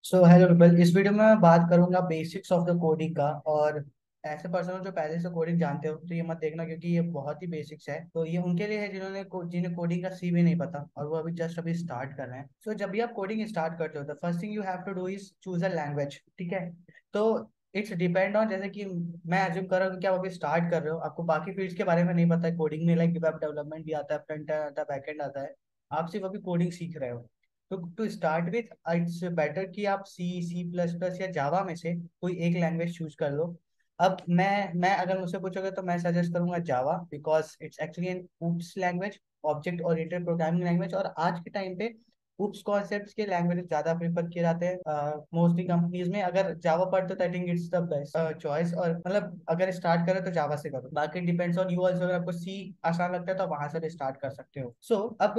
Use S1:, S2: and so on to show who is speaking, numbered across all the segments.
S1: So hello people, इस video में मैं बात करूंगा बेसिक्स ऑफ द कोडिंग का। और ऐसे पर्सन जो पहले से कोडिंग जानते हो तो ये मत देखना, क्योंकि ये बहुत ही बेसिक्स है। तो ये उनके लिए है जिन्हें कोडिंग का सी भी नहीं पता और वो अभी स्टार्ट कर रहे हैं। सो जब भी आप कोडिंग स्टार्ट करते हो, the first thing you have to do is choose a language. ठीक है। तो इट्स डिपेंड ऑन, जैसे कि मैं एज्यूम कर रहा हूँ कि आप अभी स्टार्ट कर रहे हो, आपको बाकी फील्ड्स के बारे में नहीं पता है। कोडिंग में लाइक वेब डेवलपमेंट भी आता है, फ्रंट एंड आता है, बैक एंड आता है। आप सिर्फ अभी कोडिंग सीख रहे हो। तो to start with it's better कि आप सी प्लस प्लस या जावा में से कोई एक लैंग्वेज चूज कर लो। अब मैं अगर मुझसे पूछोगे तो मैं सजेस्ट करूंगा Java, because it's actually an OOPs language, object oriented programming language. और आज के टाइम पे ऊप्स कॉन्सेप्ट्स के लैंग्वेज ज्यादा प्रेफर किए जाते हैं मोस्टली कंपनीज में। अगर जावा पढ़ते हो I think it's the best choice. और मतलब अगर स्टार्ट करो तो जावा से करो, बाकी डिपेंड्स ऑन यू ऑल्सो। अगर आपको सी आसान लगता है तो आप वहां से स्टार्ट कर सकते हो। अब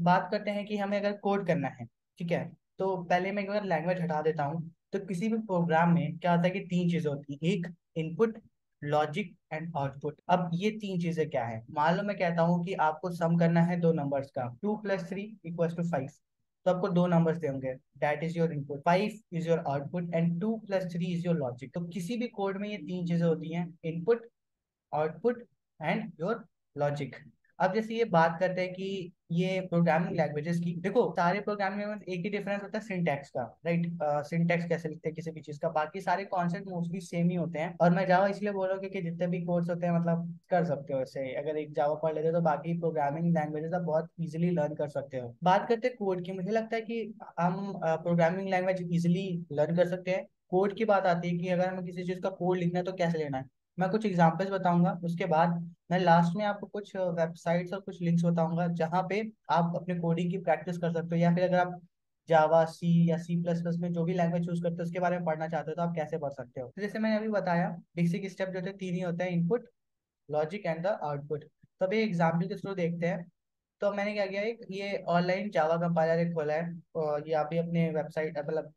S1: बात करते हैं कि हमें अगर कोड करना है। ठीक है। तो पहले मैं एक बार लैंग्वेज हटा देता हूँ। तो किसी भी प्रोग्राम में क्या होता है कि तीन चीजें होती हैं, एक इनपुट, लॉजिक एंड आउटपुट। अब ये तीन चीजें क्या है, मान लो मैं कहता हूँ कि आपको सम करना है दो नंबर्स का, 2 + 3 = 5। तो आपको दो नंबर्स देंगे, that is your input, 5 is your output and 2 + 3 is your logic. तो किसी भी कोड में ये तीन चीजें होती हैं, input, output and your logic. अब जैसे ये बात करते हैं कि ये प्रोग्रामिंग लैंग्वेजेस की, देखो सारे प्रोग्रामिंग में एक ही डिफरेंस होता है, सिंटैक्स का। राइट। सिंटैक्स कैसे लिखते हैं किसी भी चीज का, बाकी सारे कॉन्सेप्ट मोस्टली सेम ही होते हैं। और मैं जावा इसलिए बोल रहा हूँ क्योंकि जितने भी कोर्स होते हैं, मतलब कर सकते हो ऐसे। अगर एक जावा पढ़ लेते हो तो बाकी प्रोग्रामिंग लैंग्वेजेस आप बहुत इजीली लर्न कर सकते हो। बात करते हैं कोड की, मुझे लगता है कि हम प्रोग्रामिंग लैंग्वेज इजिली लर्न कर सकते हैं। कोड की बात आती है कि अगर हमें किसी चीज का कोड लिखना है तो कैसे लेना है। मैं कुछ एग्जांपल्स बताऊंगा, उसके बाद मैं लास्ट में आपको कुछ वेबसाइट्स और कुछ लिंक्स बताऊंगा जहाँ पे आप अपने कोडिंग की प्रैक्टिस कर सकते हो। या फिर अगर आप जावा, सी या C++ में जो भी लैंग्वेज चूज करते हो उसके बारे में पढ़ना चाहते हो तो आप कैसे पढ़ सकते हो। तो जैसे मैंने अभी बताया, बेसिक स्टेप जो थे तीन ही होते हैं, input, logic and the output. तो अभी एग्जाम्पल के थ्रू देखते हैं। तो मैंने क्या किया, एक ये ऑनलाइन जावा कंपाइलर एक खोला है, और ये आप भी अपने वेबसाइट मतलब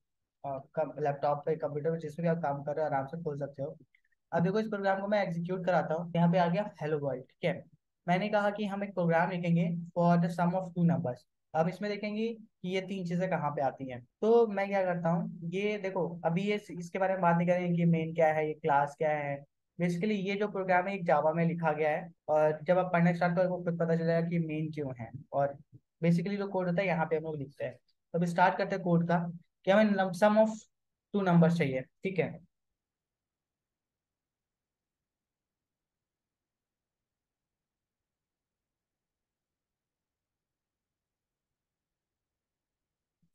S1: लैपटॉप पे, कंप्यूटर पे, जिसमें भी आप काम कर रहे हो आराम से खोल सकते हो। अब देखो, इस प्रोग्राम को मैं एग्जीक्यूट कराता हूँ। यहाँ पे आ गया हेलो वर्ल्ड। ठीक है। मैंने कहा कि हम एक प्रोग्राम लिखेंगे for the sum of two numbers. अब इसमें देखेंगे कि ये तीन चीजें कहाँ पे आती हैं। तो मैं क्या करता हूँ, ये देखो अभी ये इसके बारे में बात नहीं करेंगे कि मेन क्या है, ये क्लास क्या है। बेसिकली ये जो प्रोग्राम है एक जावा में लिखा गया है, और जब आप पढ़ना स्टार्ट करोगे आपको खुद पता चल जाएगा कि मेन क्यों है। और बेसिकली जो कोड होता है यहाँ पे हम लोग लिखते हैं। तो अभी स्टार्ट करते हैं कोड का, कि हमें सम ऑफ टू नंबर चाहिए। ठीक है।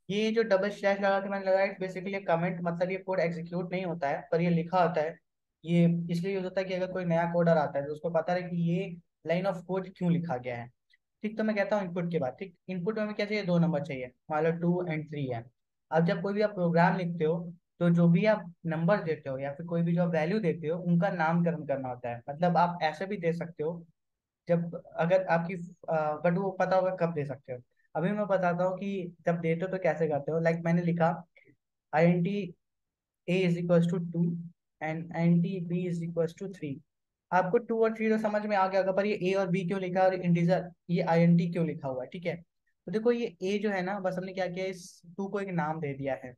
S1: ये जो डबल स्लैश लगा के मैंने लगाया, बेसिकली कमेंट, मतलब ये कोड एग्जीक्यूट नहीं होता है पर ये लिखा होता है। ये इसलिए यूज होता है कि अगर कोई नया कोडर आता है तो उसको पता है कि ये लाइन ऑफ कोड क्यों लिखा गया है। ठीक। तो मैं कहता हूँ इनपुट के बाद, ठीक, इनपुट में हमें क्या चाहिए, दो नंबर चाहिए, मान लो 2 और 3 है। अब जब कोई भी आप प्रोग्राम लिखते हो तो जो भी आप नंबर देते हो या फिर कोई भी जो वैल्यू देते हो उनका नामकरण करना होता है। मतलब आप ऐसे भी दे सकते हो जब, अगर आपकी, बट वो पता होगा कब दे सकते हो। अभी मैं बताता हूँ कि जब देते हो तो कैसे करते हो। लाइक मैंने लिखा INT A = 2 and INT B = 3। आपको 2 और 3 तो समझ में आ गया होगा, पर ये A और B क्यों लिखा है और इंटीजर ये INT क्यों लिखा हुआ है। ठीक है। तो देखो ये A जो है ना, बस हमने क्या किया, इस 2 को एक नाम दे दिया है,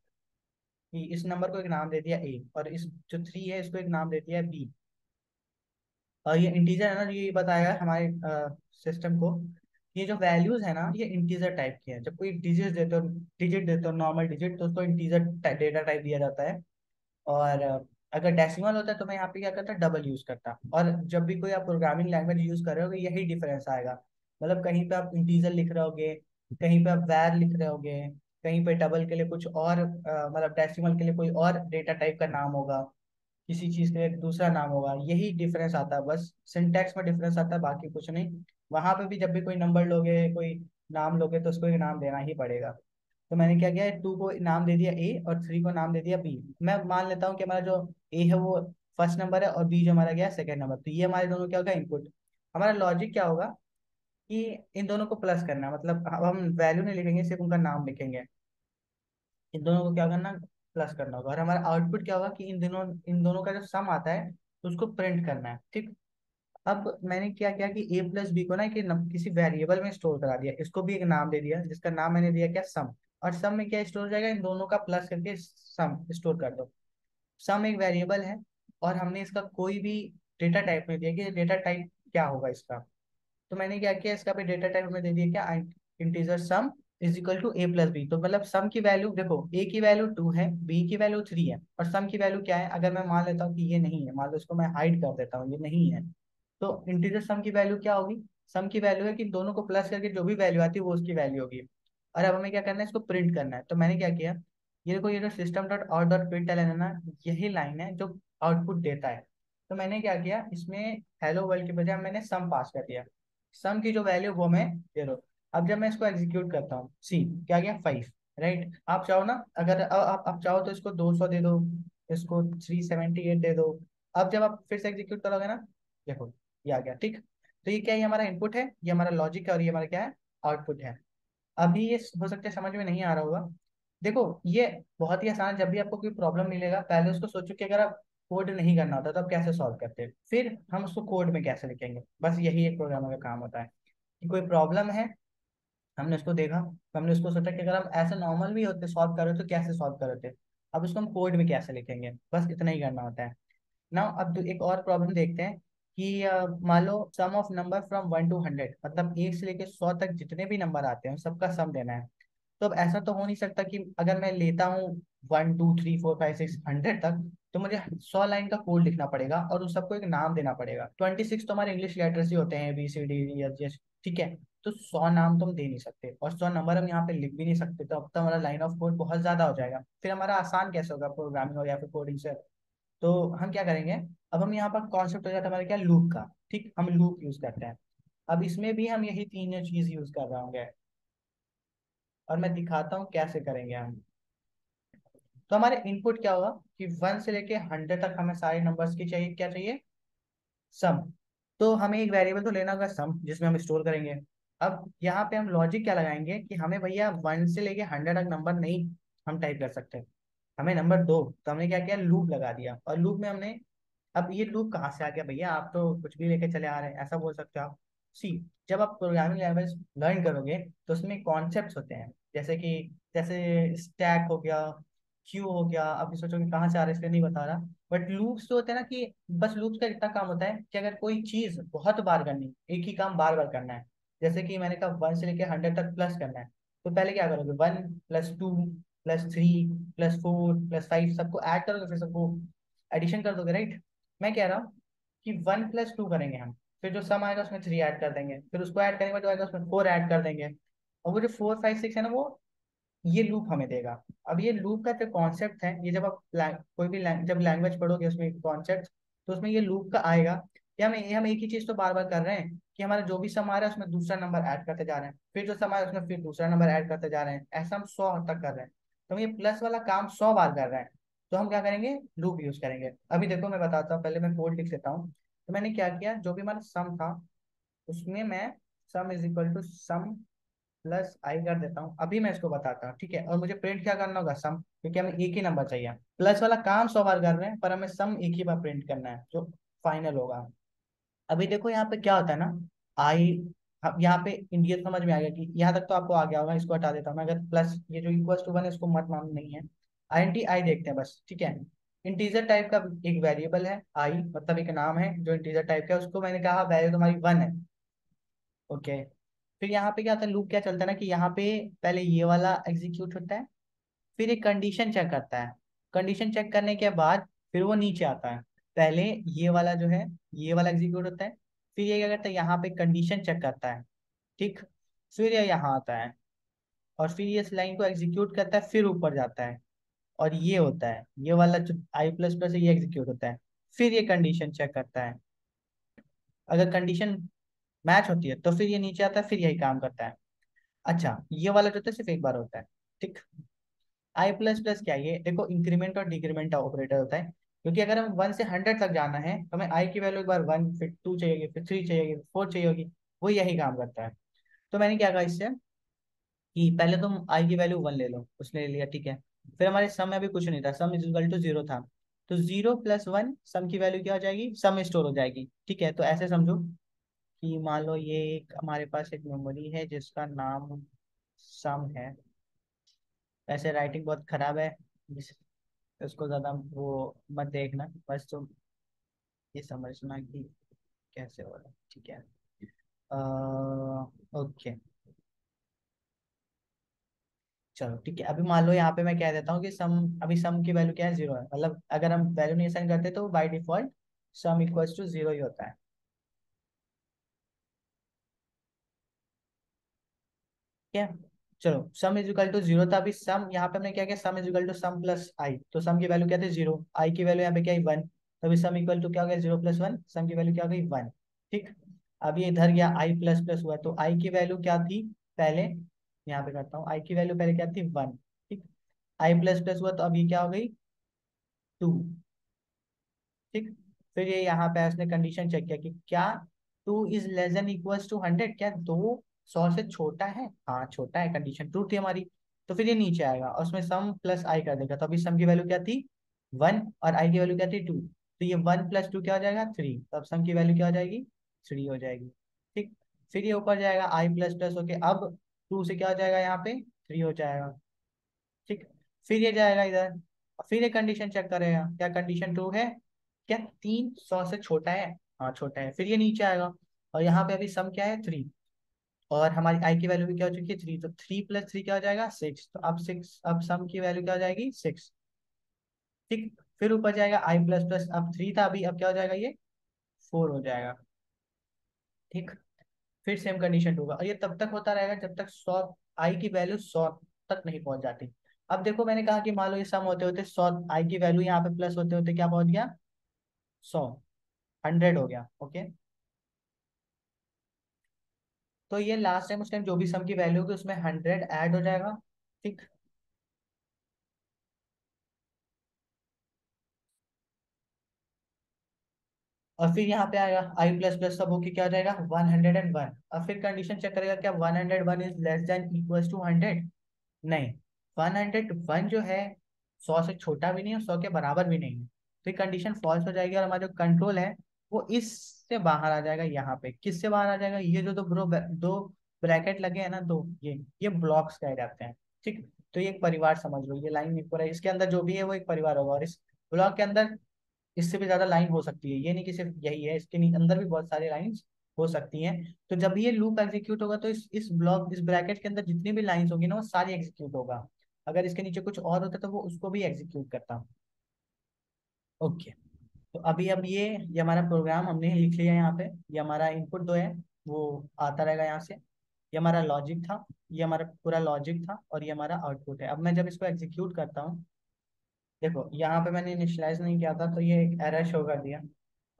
S1: कि इस नंबर को एक नाम दे दिया A, और इस जो 3 है इसको एक नाम दे दिया B। और ये इंटीजर है ना, ये बताएगा हमारे सिस्टम को, ये जो वैल्यूज है ना ये इंटीजर टाइप की है। जब कोई डिजिट देते हो नॉर्मल डिजिट, तो उसको इंटीजर डेटा टाइप दिया जाता है। और अगर डेसिमल होता है तो मैं यहाँ पे क्या करता, डबल यूज करता। और जब भी कोई आप प्रोग्रामिंग लैंग्वेज यूज कर रहे होगे यही डिफरेंस आएगा। मतलब कहीं पे आप इंटीजर लिख रहे होगे, कहीं पे आप वैर लिख रहे होगे, कहीं पे डबल के लिए कुछ और, मतलब डेसिमल के लिए कोई और डेटा टाइप का नाम होगा, किसी चीज के लिए दूसरा नाम होगा। यही डिफरेंस आता है, बस सिंटैक्स में डिफरेंस आता है, बाकी कुछ नहीं। वहां पे भी जब भी कोई नंबर लोगे, कोई नाम लोगे, तो उसको एक नाम देना ही पड़ेगा। तो मैंने क्या किया, 2 को नाम दे दिया A और 3 को नाम दे दिया B। मैं मान लेता हूँ कि हमारा जो A है वो फर्स्ट नंबर है और B जो हमारा गया सेकंड नंबर। तो ये हमारे दोनों क्या होगा, इनपुट। हमारा लॉजिक क्या होगा कि इन दोनों को प्लस करना है। मतलब अब हम वैल्यू नहीं लिखेंगे, सिर्फ उनका नाम लिखेंगे। इन दोनों को क्या करना, प्लस करना होगा। और हमारा आउटपुट क्या होगा कि इन दोनों का जो सम आता है तो उसको प्रिंट करना है। ठीक। अब मैंने क्या किया कि A + B को ना कि किसी वेरिएबल में स्टोर करा दिया, इसको भी एक नाम दे दिया जिसका नाम मैंने दिया क्या, सम। और सम में क्या स्टोर हो जाएगा, इन दोनों का प्लस करके सम स्टोर कर दो। सम एक वेरिएबल है और हमने इसका कोई भी डेटा टाइप नहीं दिया कि डेटा टाइप क्या होगा इसका। तो मैंने क्या किया, इसका भी डेटा टाइप हमें दे दिया क्या, integer sum is equal to a+b। तो मतलब सम की वैल्यू देखो, a की वैल्यू 2 है, b की वैल्यू 3 है, और सम की वैल्यू क्या है, अगर मैं मान लेता हूँ कि ये नहीं है, मान लो इसको मैं हाइड कर देता हूँ, ये नहीं है, तो इंटीजर सम की वैल्यू क्या होगी, सम की वैल्यू है कि दोनों को प्लस करके जो भी वैल्यू आती है वो उसकी वैल्यू होगी। और अब हमें क्या करना है, इसको प्रिंट करना है। तो मैंने क्या किया, ये देखो, ये जो system dot out dot print है ना, यही लाइन है जो आउटपुट देता है। तो मैंने क्या किया, इसमें हेलो वर्ल्ड की बजाय मैंने सम पास कर दिया, सम की जो वैल्यू वो मैं दे दो। अब जब मैं इसको एग्जीक्यूट करता हूँ, सी क्या गया 5, राइट। आप चाहो ना, अगर आप चाहो तो इसको 200 दे दो, इसको 378 दे दो। अब जब आप फिर से एग्जीक्यूट करोगे ना, देखो ये आ गया, ठीक। तो ये क्या है, ये हमारा इनपुट है, ये हमारा लॉजिक है, और ये हमारा क्या है, आउटपुट है। अभी ये हो सकता है समझ में नहीं आ रहा होगा। देखो ये बहुत ही आसान है, जब भी आपको कोई प्रॉब्लम मिलेगा पहले उसको सोचो कि अगर आप कोड नहीं करना होता तो आप कैसे सॉल्व करते, फिर हम उसको कोड में कैसे लिखेंगे। बस यही एक प्रोग्रामर का काम होता है कि कोई प्रॉब्लम है, हमने उसको देखा, तो हमने उसको सोचा कि अगर हम ऐसे नॉर्मल भी होते सॉल्व कर रहे तो कैसे सॉल्व कर रहे थे, अब उसको हम कोड में कैसे लिखेंगे, बस इतना ही करना होता है ना। अब एक और प्रॉब्लम देखते हैं कि मान लो सम ऑफ नंबर फ्रॉम 1 to 100, मतलब 1 से लेके 100 तक जितने भी नंबर आते हैं उन सबका सम देना है। तो अब ऐसा तो हो नहीं सकता कि अगर मैं लेता हूँ 1 2 3 4 5 6 100 तक, तो मुझे 100 लाइन का कोड लिखना पड़ेगा और उन सबको एक नाम देना पड़ेगा। 26 तो हमारे इंग्लिश लेटर्स ही होते हैं, ABCD, EF G H, ठीक है। तो 100 नाम तो हम दे नहीं सकते, और 100 नंबर हम यहाँ पे लिख भी नहीं सकते, तो अब तो हमारा लाइन ऑफ कोड बहुत ज्यादा हो जाएगा, फिर हमारा आसान कैसे होगा प्रोग्रामिंग और या फिर कोडिंग से। तो हम क्या करेंगे, अब हम यहाँ पर कॉन्सेप्ट हो जाता है हमारे क्या, लूप का, ठीक, हम लूप यूज करते हैं। अब इसमें भी हम यही तीन चीज यूज कर रहे होंगे, और मैं दिखाता हूँ कैसे करेंगे हम। तो हमारे इनपुट क्या होगा कि 1 से लेके 100 तक हमें सारे नंबर्स की चाहिए, क्या चाहिए, सम। तो हमें एक वेरिएबल तो लेना होगा सम, जिसमें हम स्टोर करेंगे। अब यहाँ पे हम लॉजिक क्या लगाएंगे कि हमें भैया 1 से लेके 100 तक नंबर नहीं हम टाइप कर सकते, हमें नंबर दो। तो हमने क्या किया, लूप लगा दिया, और लूप में हमने, अब ये लूप कहाँ से आ गया भैया, आप तो कुछ भी लेके चले आ रहे हैं, ऐसा बोल सकते हो आप। सी, जब आप प्रोग्रामिंग लैंग्वेज लर्न करोगे तो उसमें कॉन्सेप्ट्स होते हैं, जैसे कि जैसे स्टैक हो गया, क्यू हो गया, अब ये सोचो कि कहाँ से आ रहा है इसलिए नहीं बता रहा। बट लूप्स तो होते हैं ना, कि बस लूप्स का इतना काम होता है कि अगर कोई चीज बहुत बार करनी, एक ही काम बार बार करना है, जैसे कि मैंने कहा 1 से लेके 100 तक प्लस करना है, तो पहले क्या करोगे, 1 + 2 + 3 + 4 + 5 सबको ऐड करोगे, फिर सबको एडिशन कर दोगे, राइट। मैं कह रहा हूँ कि 1 + 2 करेंगे हम, फिर जो सम आएगा उसमें 3 ऐड कर देंगे, फिर उसको ऐड करने के बाद जो आएगा उसमें 4 ऐड कर देंगे, और वो जो 4 5 6 है ना, वो ये लूप हमें देगा। अब ये लूप का जो कॉन्सेप्ट है, ये जब आप कोई भी जब लैंग्वेज पढ़ोगे उसमें कॉन्सेप्ट, तो उसमें ये लूप का आएगा कि हम एक ही चीज तो बार बार कर रहे हैं, कि हमारा जो भी सम आ रहा है उसमें दूसरा नंबर ऐड करते जा रहे हैं, फिर जो सम आ रहा है उसमें फिर दूसरा नंबर ऐड करते जा रहे हैं, ऐसा हम 100 तक कर रहे हैं। तो हम ये प्लस वाला काम 100 बार कर रहे हैं, तो हम क्या करेंगे, लूप यूज करेंगे। अभी देखो मैं बताता हूँ, पहले मैं कोड लिख लेता हूँ। तो मैंने क्या किया, जो भी हमारा सम था उसमें मैं sum is equal to sum plus i कर देता हूँ। अभी मैं इसको बताता हूँ, ठीक है। और मुझे प्रिंट क्या करना होगा, सम, क्योंकि हमें एक ही नंबर चाहिए। प्लस वाला काम 100 बार कर रहे हैं, पर हमें सम एक ही बार प्रिंट करना है जो फाइनल होगा। अभी देखो यहाँ पे क्या होता है ना, आई, अब यहाँ पे इंडियन समझ में आ गया कि यहाँ तक तो आपको आ गया होगा, इसको हटा देता हूँ मैं। अगर प्लस ये जो =1 है इसको मत मान, नहीं है, आई देखते हैं बस, ठीक है। इंटीजर टाइप का एक वेरिएबल है आई, मतलब एक नाम है जो इंटीजर टाइप का है, उसको मैंने कहा वैल्यू तुम्हारी 1 है, ओके। फिर यहाँ पे क्या होता है, लूप क्या चलता है ना, कि यहाँ पे पहले ये वाला एग्जीक्यूट होता है, फिर एक कंडीशन चेक करता है, कंडीशन चेक करने के बाद फिर वो नीचे आता है। पहले ये वाला जो है, ये वाला एग्जीक्यूट होता है, फिर ये क्या करता है, यहाँ पे कंडीशन चेक करता है, ठीक। फिर ये यहाँ आता है, और फिर ये इस लाइन को एग्जीक्यूट करता है, फिर ऊपर जाता है, और ये होता है, ये वाला जो I++ है ये एग्जीक्यूट होता है, फिर ये कंडीशन चेक करता है। अगर कंडीशन मैच होती है तो फिर ये नीचे आता है, फिर यही काम करता है। अच्छा, ये वाला जो होता है सिर्फ एक बार होता है, ठीक। I++ क्या है, ये देखो इंक्रीमेंट और डिक्रीमेंट ऑपरेटर होता है, क्योंकि अगर हम 1 से 100 तक जाना है तो हमें आई की वैल्यू एक बार 1, फिर 2 चाहिए, फिर 3 चाहिए, 4 चाहिए होगी, वो यही काम करता है। तो मैंने क्या कहा इससे, कि पहले तुम आई की वैल्यू 1 ले लो, उसने ले लिया, ठीक है। फिर हमारे सम में अभी कुछ नहीं था, सम इज इक्वल टू 0 था, तो 0 + 1 सम की वैल्यू क्या हो जाएगी, सम स्टोर हो जाएगी, ठीक है। तो ऐसे समझो कि मान लो ये एक हमारे पास एक मेमोरी है जिसका नाम सम है, वैसे राइटिंग बहुत खराब है, इस- उसको ज्यादा वो मत देखना, बस तुम ये समझना कि कैसे हो रहा है, ठीक है। ओके, चलो ठीक है। अभी मान लो यहाँ पे मैं कह देता हूँ कि सम, अभी सम की वैल्यू क्या है, जीरो है, मतलब अगर हम वैल्यू नहीं असाइन करते तो by default sum equals to zero ही होता है। क्या, चलो sum is equal to zero था, अभी सम यहाँ पे हमने क्या किया, sum is equal to sum plus i, तो सम की वैल्यू क्या थी, जीरो, आई की वैल्यू यहाँ पे क्या है, वन, तो अभी सम इक्वल टू क्या हो गया, जीरो प्लस वन, सम की वैल्यू क्या हो गई, वन। ठीक, अब ये इधर गया आई प्लस प्लस हुआ, तो आई की वैल्यू क्या थी पहले, यहाँ पे करता हूँ, आई की वैल्यू पहले क्या थी, वन। ठीक, आई प्लस प्लस हुआ तो अब ये क्या हो गई, टू। ठीक, फिर ये यहाँ पे उसने कंडीशन चेक किया कि क्या two is less than equals two hundred, क्या दो सौ से छोटा है, हाँ छोटा है, कंडीशन ट्रू थी हमारी। तो फिर ये नीचे आएगा और उसमें सम प्लस आई कर देगा, तो अभी सम की वैल्यू क्या थी, वन, और आई की वैल्यू क्या थी, टू, तो ये वन प्लस टू क्या हो जाएगा, थ्री, तो अब सम की वैल्यू क्या हो जाएगी, थ्री हो जाएगी। ठीक, फिर ये ऊपर जाएगा आई प्लस प्लस होके, अब टू से क्या हो जाएगा, यहाँ पे थ्री हो जाएगा। ठीक, फिर ये जाएगा इधर, फिर ये कंडीशन चेक करेगा, क्या कंडीशन ट्रू है, क्या तीन सौ से छोटा है, हाँ छोटा है, फिर ये नीचे आएगा, और यहाँ पे अभी सम क्या है, थ्री, और हमारी आई की वैल्यू भी क्या हो चुकी है, थ्री, तो थ्री प्लस थ्री क्या हो जाएगा, सिक्स, तो अब सिक्स, अब सम की वैल्यू क्या हो जाएगी, सिक्स। ठीक, फिर ऊपर जाएगा आई प्लस प्लस, अब थ्री था अभी, अब क्या हो जाएगा, ये फोर हो जाएगा। ठीक, फिर सेम कंडीशन होगा, और ये तब तक होता रहेगा जब तक सौ, आई की वैल्यू सौ तक नहीं पहुंच जाती। अब देखो मैंने कहा कि मान लो ये सम होते होते सौ, आई की वैल्यू यहाँ पे प्लस होते होते क्या पहुंच गया, सौ, हंड्रेड हो गया। ओके, तो ये लास्ट टाइम उस टाइम जो भी सम की वैल्यू होगी उसमें हंड्रेड ऐड हो जाएगा। ठीक, और फिर यहाँ पे आएगा आई प्लस प्लस सब होके क्या हो जाएगा, वन हंड्रेड एंड वन, और फिर कंडीशन चेक करेगा क्या one hundred one is less than equals two hundred, नहीं, वन हंड्रेड वन जो है सौ से छोटा भी नहीं है, सौ के बराबर भी नहीं है, तो ये कंडीशन फॉल्स हो जाएगी, और हमारा जो कंट्रोल है वो इससे बाहर आ जाएगा, यहाँ पे किससे बाहर आ जाएगा, ये जो दो ब्रो दो ब्रैकेट लगे हैं ना, दो ये ब्लॉक्स कहे जाते हैं। ठीक, तो ये एक परिवार समझ लो, ये लाइन पूरा इसके अंदर जो भी है वो एक परिवार होगा, और इस ब्लॉक के अंदर इससे भी ज्यादा लाइन हो सकती है, ये नहीं कि सिर्फ यही है, इसके अंदर भी बहुत सारी लाइंस हो सकती हैं। तो जब ये लूप एग्जीक्यूट होगा तो इस ब्लॉक, इस ब्रैकेट के अंदर जितनी भी लाइंस होगी ना वो सारी एग्जीक्यूट होगा, अगर इसके नीचे कुछ और होता तो वो उसको भी एग्जीक्यूट करता। ओके, तो अभी अब ये हमारा प्रोग्राम हमने लिख लिया यहाँ पे, ये हमारा इनपुट दो है, वो आता रहेगा यहाँ से, ये हमारा लॉजिक था, ये हमारा पूरा लॉजिक था, और ये हमारा आउटपुट है। अब मैं जब इसको एग्जीक्यूट करता हूँ, देखो यहाँ पे मैंने इनिशियलाइज नहीं किया था तो ये एक एरर शो कर दिया,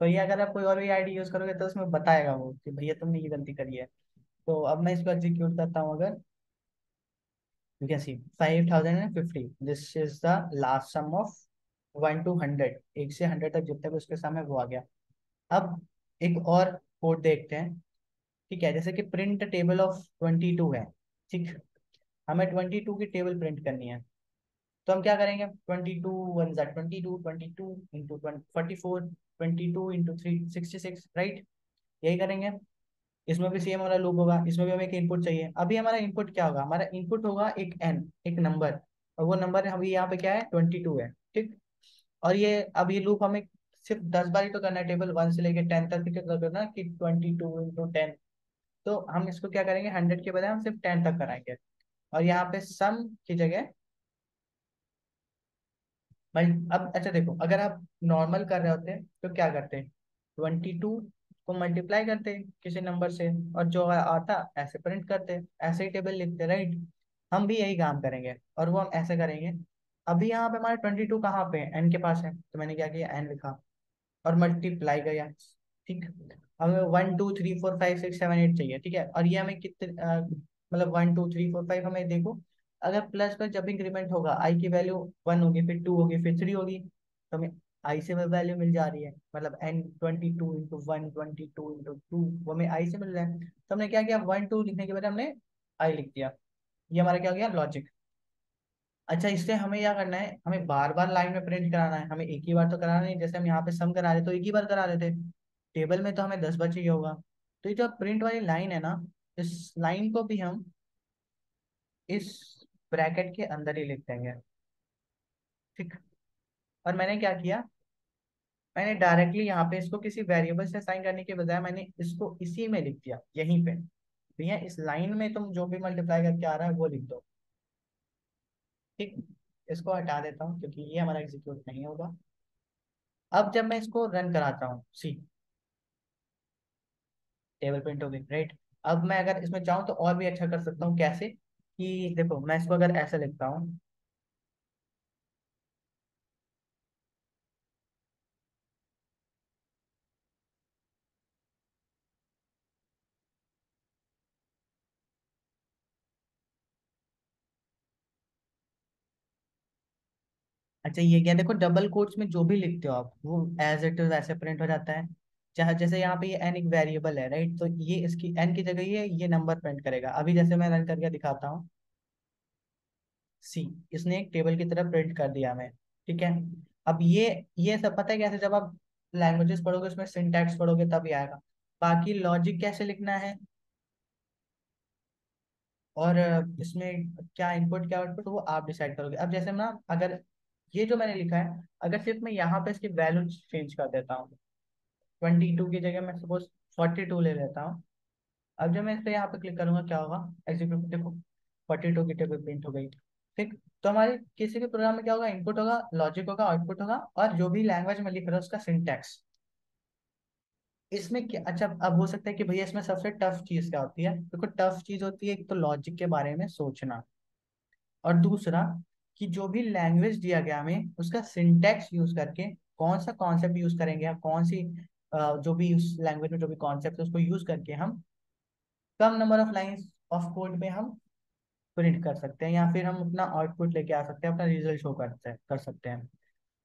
S1: तो ये अगर आप कोई और भी आईडी यूज करोगे तो उसमें बताएगा वो कि भैया तुमने ये गलती करी है। तो अब मैं इसको एग्जीक्यूट करता हूँ, अगर you can see 5050, this is the last sum of one to hundred, एक से हंड्रेड तक जितने भी उसके सामने वो आ गया। अब एक और कोड देखते हैं। ठीक है, जैसे कि प्रिंट टेबल ऑफ 22 है। ठीक, हमें 22 की टेबल प्रिंट करनी है, तो हम क्या करेंगे, 22 वन ज़ा 22, 22 इंटू 44, 22 इंटू थ्री 66, राइट, यही करेंगे। इसमें भी सेम वाला लूप होगा, इसमें भी हमें एक इनपुट चाहिए, अभी हमारा इनपुट क्या होगा, हमारा इनपुट होगा एक एन, एक नंबर, और वो नंबर अभी यहाँ पे क्या है, 22 है। ठीक, और ये अब ये लूप हमें सिर्फ 10 बार ही तो करना है, टेबल वन से लेके टेन तक कितना करना कि 22 इंटू 10, तो हम इसको क्या करेंगे, हंड्रेड के बजाय हम सिर्फ टेन तक कराएंगे, और यहाँ पे सम की जगह भाई। अब अच्छा देखो, अगर आप नॉर्मल कर रहे होते तो क्या करते, 22 को मल्टीप्लाई करते किसी नंबर से, और जो आता ऐसे प्रिंट करते, ऐसे ही टेबल लिखते, राइट। हम भी यही काम करेंगे, और वो हम ऐसे करेंगे। अभी यहाँ पे हमारे 22 कहाँ पे है, एन के पास है, तो मैंने क्या किया, एन लिखा और मल्टीप्लाई किया। ठीक, हमें one two three four five six seven eight चाहिए, ठीक है, और ये हमें कितने मतलब one two three four five, हमें देखो अगर प्लस पर जब इंक्रीमेंट होगा आई की वैल्यू वन होगी, फिर टू होगी, फिर थ्री होगी, तो हमें आई से वैल्यू मिल जा रही है, मतलब एन 22 इंटू 1, 22 इंटू 2, वो हमें आई से मिल रहा है, तो हमने क्या किया, वन टू लिखने के बाद हमने आई लिख दिया, ये हमारा क्या हो गया, लॉजिक। अच्छा, इससे हमें क्या करना है, हमें बार बार लाइन में प्रिंट कराना है, हमें एक ही बार तो कराना नहीं, जैसे हम यहाँ पे सम करा रहे तो एक ही बार करा रहे थे, टेबल में तो हमें 10 बार चाहिए होगा। तो ये जो प्रिंट वाली लाइन है ना, इस लाइन को भी हम इस ब्रैकेट के अंदर ही लिख देंगे। ठीक। और मैंने क्या किया, मैंने डायरेक्टली यहाँ पे इसको किसी वेरिएबल से असाइन करने के बजाय मैंने इसको इसी में लिख दिया, यहीं पे। भैया इस लाइन में तुम जो भी मल्टीप्लाई करके आ रहा है वो लिख दो। ठीक। इसको हटा देता हूँ क्योंकि ये हमारा एग्जीक्यूट नहीं होगा। अब जब मैं इसको रन कराता हूँ, सी, टेबल प्रिंट हो गई, राइट। अब मैं अगर इसमें चाहूँ तो और भी अच्छा कर सकता हूँ, कैसे कि देखो मैं इसको अगर ऐसे लिखता हूँ। अच्छा ये क्या, देखो डबल कोट्स में जो भी लिखते हो आप वो एज इट इज वैसे प्रिंट हो जाता है। चाहे जैसे यहाँ पे ये एन एक वेरिएबल है, राइट, तो ये इसकी एन की जगह ये नंबर प्रिंट करेगा। अभी जैसे मैं रन करके दिखाता हूँ, सी, इसने एक टेबल की तरह प्रिंट कर दिया हमें। ठीक है। अब ये सब पता है कैसे, जब आप लैंग्वेजेस पढ़ोगे उसमें सिंटैक्स पढ़ोगे तब ये आएगा। बाकी लॉजिक कैसे लिखना है और इसमें क्या इनपुट क्या आउटपुट वो आप डिसाइड करोगे। अब जैसे ना, अगर ये जो मैंने लिखा है, अगर सिर्फ मैं यहाँ पे इसकी वैल्यू चेंज कर देता हूँ, 22 की जगह मैं सपोज 42 ले लेता हूँ। अब जब मैं इस पे यहाँ पे क्लिक करूंगा क्या होगा, एग्जीक्यूट, देखो 42 की टेबल प्रिंट हो गई। ठीक। तो हमारे किसी भी प्रोग्राम में क्या होगा, इनपुट होगा, लॉजिक होगा, आउटपुट होगा, और जो भी लैंग्वेज में लिख रहा है उसका सिंटैक्स। इसमें क्या, अच्छा अब हो सकता है कि भैया इसमें सबसे टफ चीज क्या होती है, देखो टफ चीज होती है एक तो लॉजिक के बारे में सोचना, और दूसरा कि जो भी लैंग्वेज दिया गया हमें उसका सिंटैक्स यूज करके कौन सा कॉन्सेप्ट यूज करेंगे, या कौन सी जो भी उस लैंग्वेज में जो भी कॉन्सेप्ट है उसको यूज करके हम कम number of lines of code में हम प्रिंट कर सकते हैं, या फिर हम अपना आउटपुट लेके आ सकते हैं, अपना रिजल्ट शो कर सकते हैं।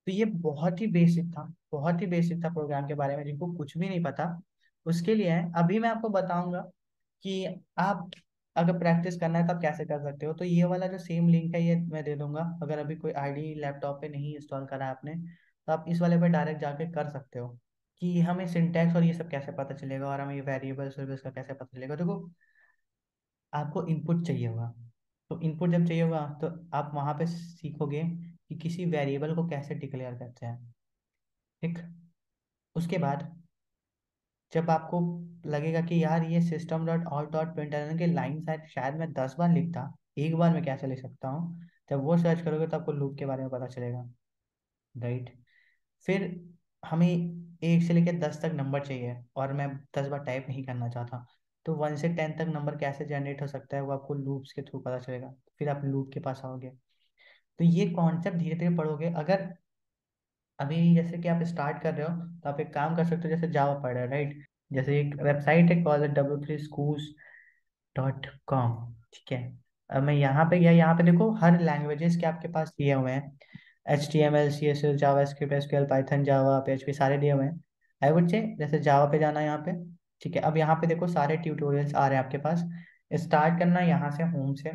S1: तो ये बहुत ही बेसिक था, बहुत ही बेसिक था प्रोग्राम के बारे में, जिनको कुछ भी नहीं पता उसके लिए है। अभी मैं आपको बताऊंगा कि आप अगर प्रैक्टिस करना है तो आप कैसे कर सकते हो। तो ये वाला जो सेम लिंक है ये मैं दे दूंगा, अगर अभी कोई आईडी लैपटॉप पे नहीं इंस्टॉल करा है आपने तो आप इस वाले पे डायरेक्ट जाके कर सकते हो, कि हमें सिंटैक्स और ये सब कैसे पता चलेगा, और हमें ये वेरिएबल्स वेरिएबल्स का कैसे पता चलेगा। देखो आपको इनपुट चाहिए होगा, तो इनपुट जब चाहिए होगा तो आप वहां पे सीखोगे कि किसी वेरिएबल को कैसे डिक्लेयर करते हैं। ठीक। उसके बाद जब आपको लगेगा कि यार ये system dot out dot println की लाइन शायद मैं 10 बार लिखता, एक बार में कैसे लिख सकता हूँ, जब वो सर्च करोगे तो आपको लूप के बारे में पता चलेगा, राइट। फिर हमें 1 से लेकर 10 तक नंबर चाहिए और मैं 10 बार टाइप नहीं करना चाहता, तो 1 से 10 तक नंबर कैसे जनरेट हो सकता है वो आपको लूप्स के थ्रू पता चलेगा। फिर आप लूप के पास आओगे, तो ये कॉन्सेप्ट धीरे धीरे पढ़ोगे। अगर अभी जैसे कि आप स्टार्ट कर रहे हो तो आप एक काम कर सकते हो, जैसे जावा पढ़ रहे हो, राइट। जैसे एक वेबसाइट है कॉल w3schools.com। ठीक है। अब मैं यहाँ पे गया, यहाँ पे देखो हर लैंग्वेजेस के आपके पास दिए हुए हैं, HTML CSS JavaScript SQL Python Java PHP सारे दिए हुए हैं। आई वुड से जैसे जावा पे जाना है यहाँ पे। ठीक है। अब यहाँ पे देखो सारे ट्यूटोरियल्स आ रहे हैं आपके पास। स्टार्ट करना है यहाँ से, होम से।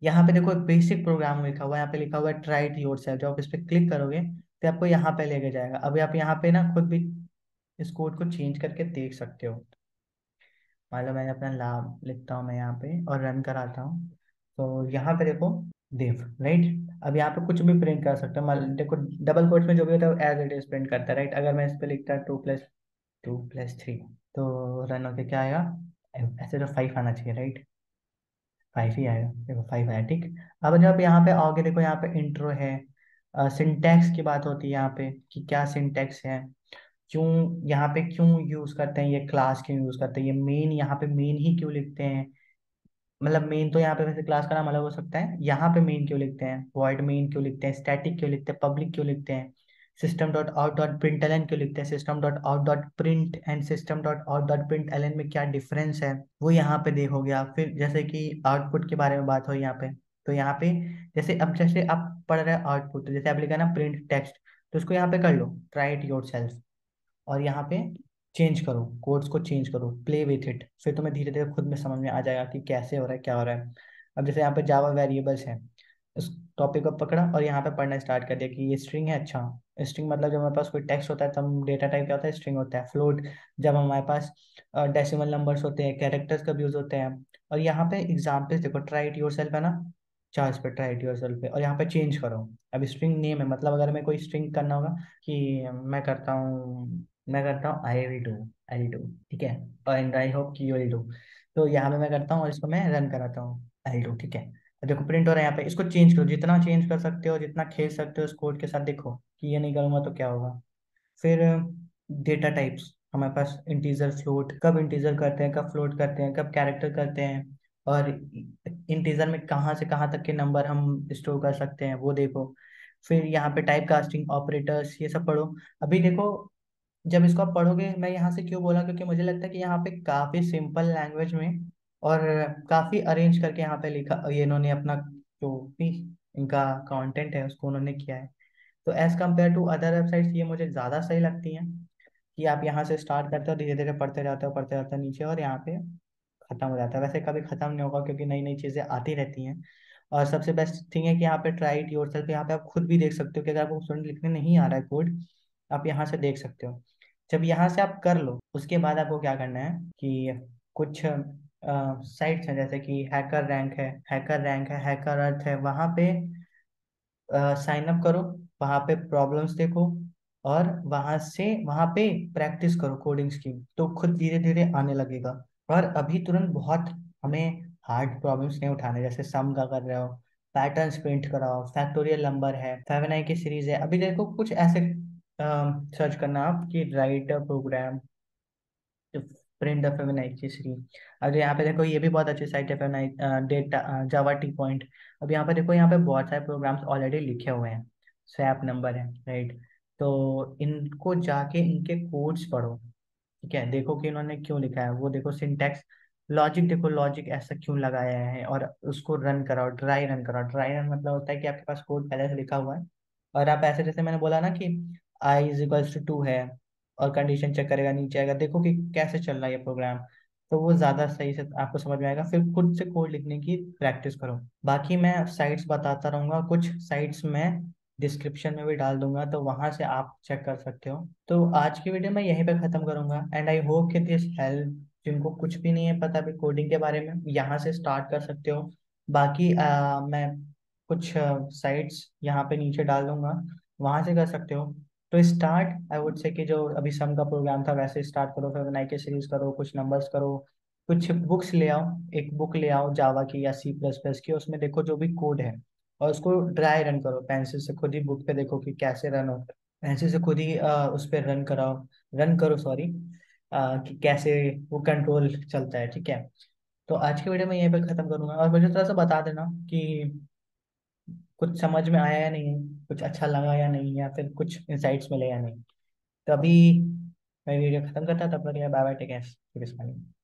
S1: यहाँ पे देखो एक बेसिक प्रोग्राम लिखा हुआ है, यहाँ पे लिखा हुआ है ट्राई इट योरसेल्फ। जब आप इस पे क्लिक करोगे तो आपको यहाँ पे लेके जाएगा। अभी आप यहाँ पे ना खुद भी इस कोड को चेंज करके देख सकते हो। मान लो मैंने अपना नाम लिखता हूँ मैं यहाँ पे और रन कराता हूँ, तो यहाँ पे देखो दिव, राइट। अब यहाँ पे कुछ भी प्रिंट कर सकते हो, मान लो देखो डबल कोट्स में जो भी होता है एज इट इज प्रिंट करता है, राइट। अगर मैं इस पे लिखता 2+2+3 तो रन होके क्या आएगा, ऐसे तो 5 आना चाहिए, राइट। 5 ही आएगा, देखो 5 आया, ठीक। अब जब आप यहाँ पे आओगे, देखो यहाँ पे इंट्रो है, सिंटैक्स की बात होती है यहाँ पे कि क्या सिंटैक्स है, क्यों यहाँ पे क्यों यूज करते हैं, ये क्लास क्यों यूज करते हैं, ये मेन यहाँ पे मेन ही क्यों लिखते हैं। मतलब मेन तो यहाँ पे वैसे क्लास का नाम अलग हो सकता है, यहाँ पे मेन क्यों लिखते हैं, वॉइड मेन क्यों लिखते हैं, स्टैटिक क्यों लिखते हैं, पब्लिक क्यों लिखते हैं, system dot out dot print ln क्यों लिखते हैं, system dot out dot print and system dot out dot print ln में क्या डिफरेंस है, वो यहाँ पे देखोगे आप। फिर जैसे कि आउटपुट के बारे में बात हो यहाँ पे, तो यहाँ पे जैसे अब जैसे आप पढ़ रहे हैं आउटपुट, जैसे आप लिखा ना प्रिंट टेक्स्ट, तो उसको यहाँ पे कर लो ट्राई इट योर सेल्फ, और यहाँ पे चेंज करो, कोड्स को चेंज करो, प्ले विथ इट, फिर तुम्हें धीरे धीरे खुद में समझ में आ जाएगा कि कैसे हो रहा है क्या हो रहा है। अब जैसे यहाँ पे जावा वेरिएबल्स हैं, इस टॉपिक को पकड़ा और यहाँ पे पढ़ना स्टार्ट कर दिया कि ये स्ट्रिंग है। अच्छा, स्ट्रिंग मतलब जब हमारे पास कोई टेक्स्ट होता है तब डेटा टाइप क्या होता है, स्ट्रिंग होता है। फ्लोट जब हमारे पास डेसिमल नंबर्स होते हैं, कैरेक्टर्स का यूज होते हैं। और यहाँ पे एग्जाम्पल्स देखो, ट्राई इट योर सेल्फ है ना, चार्ज पे ट्राई इट योर सेल्फ पे, और यहाँ पे चेंज करो। अब स्ट्रिंग नेम है, मतलब अगर मैं कोई स्ट्रिंग करना होगा कि मैं करता हूँ I will do, I will do, ठीक है, एंड आई होप कि यू विल डू। तो यहाँ पे मैं करता हूँ और इसको मैं रन कराता हूँ, आई विल डू, ठीक है। देखो प्रिंट हो रहा है यहाँ पे, इसको चेंज करो, जितना चेंज कर सकते हो, जितना खेल सकते हो इस कोड के साथ। देखो कि ये नहीं करूंगा तो क्या होगा। फिर डेटा टाइप्स हमारे पास, इंटीजर फ्लोट, कब इंटीजर करते हैं, कब फ्लोट करते हैं, कब कैरेक्टर करते हैं, और इंटीजर में कहाँ से कहाँ तक के नंबर हम स्टोर कर सकते हैं वो देखो। फिर यहाँ पे टाइप कास्टिंग ऑपरेटर्स ये सब पढ़ो। अभी देखो, जब इसको आप पढ़ोगे, मैं यहाँ से क्यों बोला, क्योंकि मुझे लगता है कि यहाँ पे काफी सिंपल लैंग्वेज में और काफी अरेंज करके यहाँ पे लिखा, ये इन्होंने अपना जो भी इनका कंटेंट है उसको उन्होंने किया है। तो as compare to other websites ये मुझे ज़्यादा सही लगती हैं, कि आप यहाँ से स्टार्ट करते हो, धीरे धीरे पढ़ते जाते हो नीचे, और यहाँ पे खत्म हो जाता है। वैसे कभी खत्म नहीं होगा क्योंकि नई नई चीज़ें आती रहती हैं। और सबसे बेस्ट थिंग है कि यहाँ पे ट्राई इट योरसेल्फ, यहाँ पे आप खुद भी देख सकते हो कि अगर आपको स्टूडेंट लिखने नहीं आ रहा है कोड, आप यहाँ से देख सकते हो। जब यहाँ से आप कर लो, उसके बाद आपको क्या करना है कि कुछ साइट्स हैं जैसे कि हैकर अर्थ है, वहाँ पे साइन अप करो, वहाँ पे प्रॉब्लम्स देखो, और वहाँ पे प्रैक्टिस करो कोडिंग्स की, तो खुद धीरे धीरे आने लगेगा। और अभी तुरंत बहुत हमें हार्ड प्रॉब्लम्स नहीं उठाने, जैसे सम का कर रहे हो, पैटर्न्स प्रिंट कराओ, फैक्टोरियल नंबर है, 7 की सीरीज है। अभी देखो कुछ ऐसे सर्च करना आप कि राइट प्रोग्राम प्रिंट द फेमिनाइट की सीरीज। अब यहाँ पे देखो, ये भी बहुत अच्छी साइट है फेमिनाइट डेटा जावा टी पॉइंट। अब यहाँ पे देखो, यहाँ पे बहुत सारे प्रोग्राम्स ऑलरेडी लिखे हुए हैं, स्वैप नंबर है, राइट। तो इनको जाके इनके कोड्स पढ़ो, ठीक है, देखो कि इन्होंने क्यों लिखा है, वो देखो सिंटैक्स, लॉजिक देखो, लॉजिक ऐसा क्यों लगाया है, और उसको रन कराओ, ड्राई रन कराओ। ड्राई रन मतलब होता है कि आपके पास कोड पहले से लिखा हुआ है, और आप ऐसे, जैसे मैंने बोला ना कि i = 2 है, और कंडीशन चेक करेगा, नीचे आएगा, देखो कि कैसे चल रहा है ये प्रोग्राम। तो वो ज़्यादा सही से आपको समझ में आएगा। फिर खुद से कोड लिखने की प्रैक्टिस करो। बाकी मैं साइट्स बताता रहूँगा, कुछ साइट्स मैं डिस्क्रिप्शन में भी डाल दूंगा, तो वहां से आप चेक कर सकते हो। तो आज की वीडियो मैं यहीं पे खत्म करूंगा, एंड आई होप कि दिस हेल्प। जिनको कुछ भी नहीं है पता भी कोडिंग के बारे में, यहाँ से स्टार्ट कर सकते हो। बाकी मैं कुछ साइट्स यहाँ पे नीचे डाल दूंगा, वहां से कर सकते हो। तो स्टार्ट आई वुड से कि जो अभी सम का प्रोग्राम था वैसे स्टार्ट करो, फिर नाइके सीरीज करो, कुछ नंबर्स करो, कुछ बुक्स ले आओ। एक बुक ले आओ जावा की या C++ की, उसमें देखो जो भी कोड है, और उसको ड्राई रन करो पेंसिल से, खुद ही बुक पे देखो कि कैसे रन होता है, पेंसिल से खुद ही उस पर रन करो, सॉरी, कि कैसे वो कंट्रोल चलता है, ठीक है। तो आज की वीडियो में यहीं पे खत्म करूंगा, और मुझे थोड़ा सा बता देना कि कुछ समझ में आया या नहीं, कुछ अच्छा लगा या नहीं, या फिर कुछ इंसाइट्स मिले या नहीं। तो अभी मैं वीडियो खत्म करता, तब तक बाय बाय, टेक केयर।